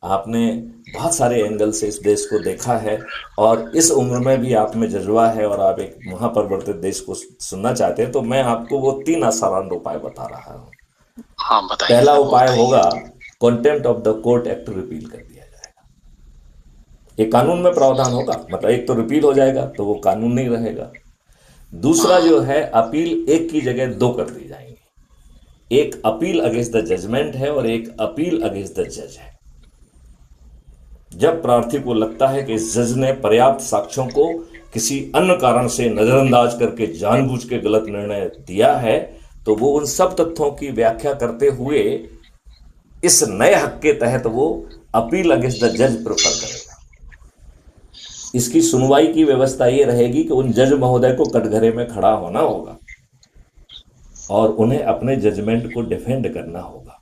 आपने बहुत सारे एंगल से इस देश को देखा है, और इस उम्र में भी आप में जज्बा है और आप एक महापरिवर्तित देश को सुनना चाहते हैं, तो मैं आपको वो 3 आसान उपाय बता रहा हूँ। हाँ बताइए पहला सर, वो उपाय बताइए। होगा, contempt of the court act repeal कर दिया जाएगा। ये कानून में प्रावधान होगा, मतलब एक तो रिपील हो जाएगा तो वो कानून नहीं रहेगा। दूसरा हाँ जो है, अपील एक की जगह दो कर दी जाएंगी। एक अपील अगेंस्ट द जजमेंट है और एक अपील अगेंस्ट द जज है। जब प्रार्थी को लगता है कि इस जज ने पर्याप्त साक्ष्यों को किसी अन्य कारण से नजरअंदाज करके जानबूझ के गलत निर्णय दिया है, तो वो उन सब तथ्यों की व्याख्या करते हुए इस नए हक के तहत वो अपील अगेंस्ट द जज प्रेफर करेगा। इसकी सुनवाई की व्यवस्था ये रहेगी कि उन जज महोदय को कटघरे में खड़ा होना होगा और उन्हें अपने जजमेंट को डिफेंड करना होगा।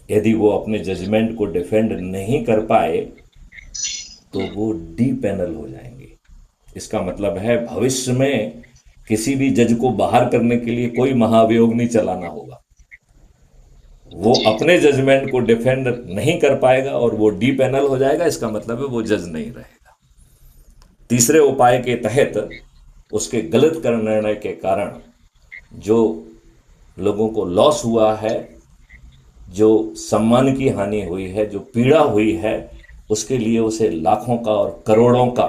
यदि वो अपने जजमेंट को डिफेंड नहीं कर पाए तो वो डी पैनल हो जाएंगे। इसका मतलब है भविष्य में किसी भी जज को बाहर करने के लिए कोई महाभियोग नहीं चलाना होगा। वो जी। अपने जजमेंट को डिफेंड नहीं कर पाएगा और वो डी पैनल हो जाएगा। इसका मतलब है वो जज नहीं रहेगा। तीसरे उपाय के तहत उसके गलत कर निर्णय के कारण जो लोगों को लॉस हुआ है, जो सम्मान की हानि हुई है, जो पीड़ा हुई है, उसके लिए उसे लाखों का और करोड़ों का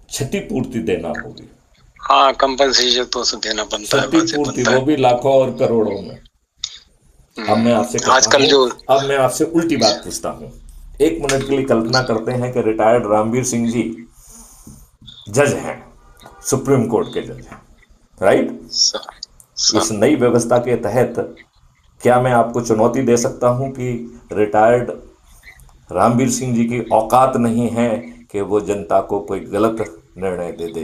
क्षतिपूर्ति देना होगी। हाँ कंपनसेशन तो उसे देना बनता है, वैसे क्षतिपूर्ति, बनता वो है। भी लाखों और करोड़ों में। अब मैं आपसे कहता आजकल हूं, जो। अब मैं आपसे उल्टी बात पूछता हूं। 1 मिनट के लिए कल्पना करते हैं कि रिटायर्ड रामवीर सिंह जी जज हैं, सुप्रीम कोर्ट के जज हैं, राइट? सर, इस सर। नई व्यवस्था के तहत क्या मैं आपको चुनौती दे सकता हूं कि रिटायर्ड रामवीर सिंह जी की औकात नहीं है कि वो जनता को कोई गलत निर्णय दे दे?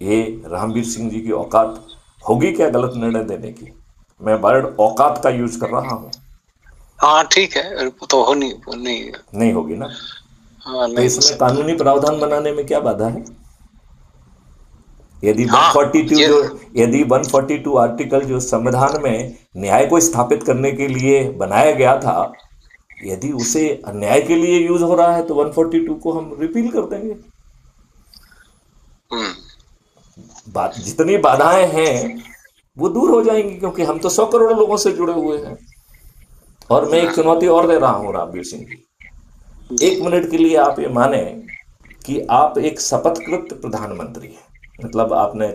ये रामवीर सिंह जी की औकात होगी क्या गलत निर्णय देने की? मैं वर्ड औकात का यूज कर रहा हूं। हाँ ठीक है, तो हो नहीं नहीं। नहीं होगी ना? हाँ तो नहीं हो इसमें सकता। कानूनी प्रावधान बनाने में क्या बाधा है? यदि हाँ 142 ये। जो यदि 142 आर्टिकल जो संविधान में न्याय को स्थापित करने के लिए बनाया गया था, यदि उसे अन्याय के लिए यूज हो रहा है तो 142 को हम रिपील कर देंगे। हम्म। बात, जितनी बाधाएं हैं वो दूर हो जाएंगी, क्योंकि हम तो 100 करोड़ लोगों से जुड़े हुए हैं। और मैं एक चुनौती और दे रहा हूं रामवीर सिंह जी। जी। 1 मिनट के लिए आप ये माने कि आप एक शपथकृत प्रधानमंत्री हैं, मतलब आपने